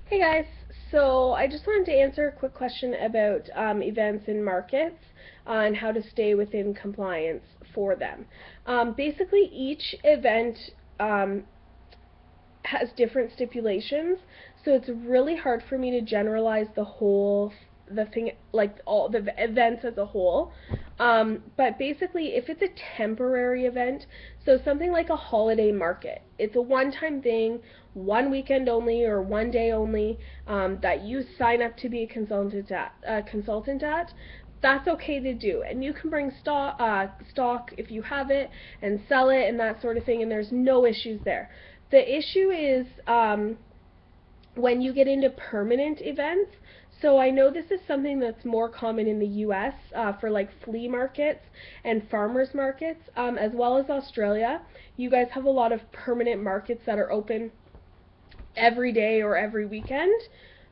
Hey guys, so I just wanted to answer a quick question about events and markets and how to stay within compliance for them. Basically, each event um, has different stipulations, so it's really hard for me to generalize the thing, like all the events as a whole. But basically, if it's a temporary event, so something like a holiday market, it's a one-time thing, one weekend only or one day only, that you sign up to be a consultant at. That's okay to do, and you can bring stock if you have it and sell it and that sort of thing, and there's no issues there. The issue is when you get into permanent events. So I know this is something that's more common in the U.S. For like flea markets and farmers markets, as well as Australia. You guys have a lot of permanent markets that are open every day or every weekend.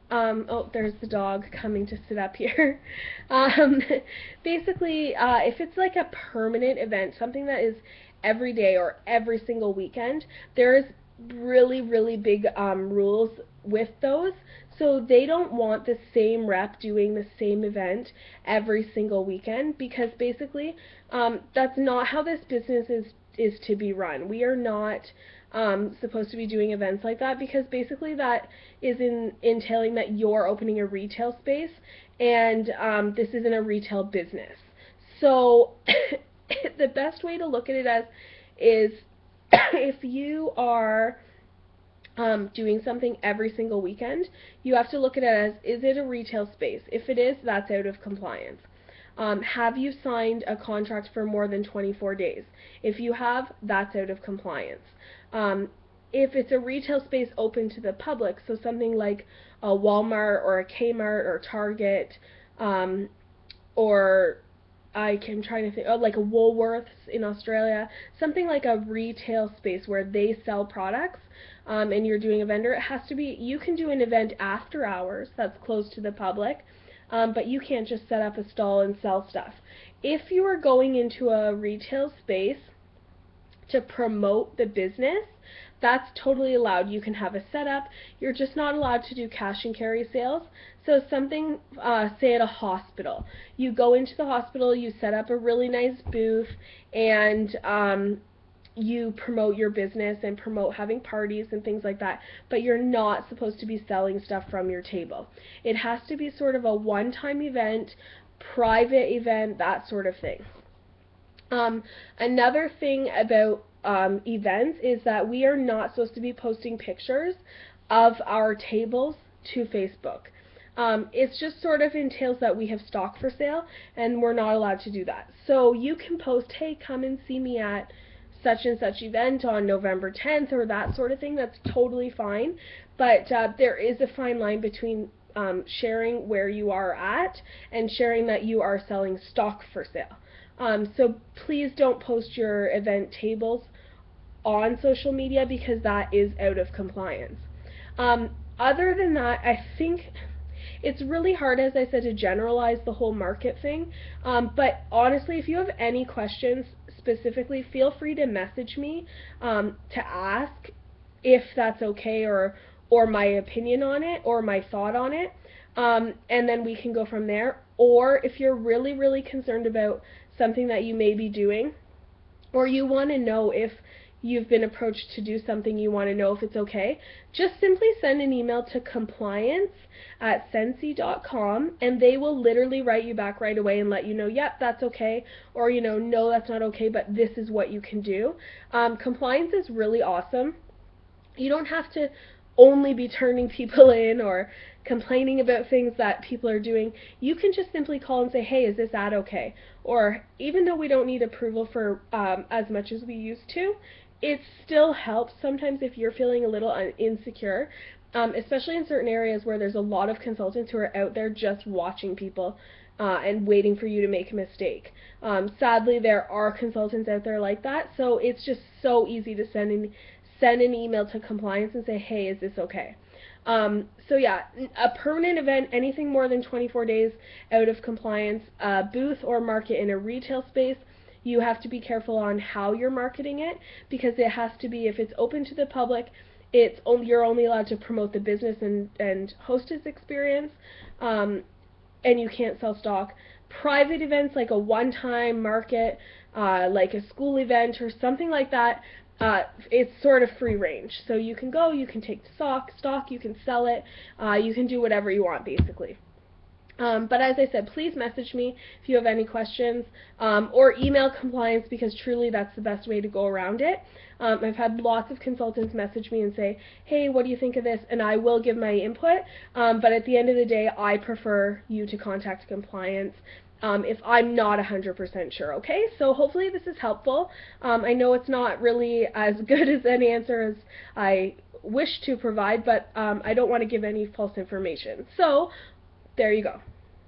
Oh, there's the dog coming to sit up here. um, Basically, if it's like a permanent event, something that is every day or every single weekend, there's really, really big rules with those. So they don't want the same rep doing the same event every single weekend because basically that's not how this business is to be run. We are not supposed to be doing events like that because basically that is entailing that you're opening a retail space and this isn't a retail business. So the best way to look at it as is if you are doing something every single weekend, you have to look at it as, is it a retail space? If it is, that's out of compliance. Have you signed a contract for more than 24 days? If you have, that's out of compliance. Um, if it's a retail space open to the public, so something like a Walmart or a Kmart or Target, or I am trying to think, oh, like a Woolworths in Australia, something like a retail space where they sell products, and you're doing a vendor. It has to be, you can do an event after hours that's closed to the public, but you can't just set up a stall and sell stuff. If you are going into a retail space to promote the business, that's totally allowed. You can have a setup. You're just not allowed to do cash and carry sales. So something, say at a hospital, you go into the hospital, you set up a really nice booth, and you promote your business and promote having parties and things like that, but you're not supposed to be selling stuff from your table. It has to be sort of a one-time event, private event, that sort of thing. Another thing about events is that we are not supposed to be posting pictures of our tables to Facebook. It's just sort of entails that we have stock for sale, and we're not allowed to do that. So you can post, hey, come and see me at such and such event on November 10th or that sort of thing. That's totally fine. But there is a fine line between sharing where you are at and sharing that you are selling stock for sale. So please don't post your event tables on social media because that is out of compliance. Other than that, I think it's really hard, as I said, to generalize the whole market thing. But honestly, if you have any questions specifically, feel free to message me to ask if that's okay or my opinion on it or my thought on it. And then we can go from there. Or if you're really, really concerned about something that you may be doing, or you want to know if you've been approached to do something, you want to know if it's okay, just simply send an email to compliance@scentsy.com and they will literally write you back right away and let you know, yep, that's okay, or, no, that's not okay, but this is what you can do. Compliance is really awesome. You don't have to only be turning people in or complaining about things that people are doing. You can just simply call and say, hey, is this ad okay? Or even though we don't need approval for as much as we used to, it still helps sometimes if you're feeling a little insecure, especially in certain areas where there's a lot of consultants who are out there just watching people and waiting for you to make a mistake. Sadly, there are consultants out there like that, so it's just so easy to send an email to compliance and say, hey, is this okay? So yeah, a permanent event, anything more than 24 days out of compliance, booth or market in a retail space, you have to be careful on how you're marketing it because it has to be, if it's open to the public, you're only allowed to promote the business and hostess experience, and you can't sell stock. Private events like a one-time market, like a school event or something like that, it's sort of free range. So you can go, you can take stock, you can sell it, you can do whatever you want basically. But as I said, please message me if you have any questions, or email compliance, because truly that's the best way to go around it. I've had lots of consultants message me and say, hey, what do you think of this? And I will give my input, but at the end of the day, I prefer you to contact compliance if I'm not 100% sure, okay? So hopefully this is helpful. I know it's not really as good as an answer as I wish to provide, but I don't want to give any false information. So there you go.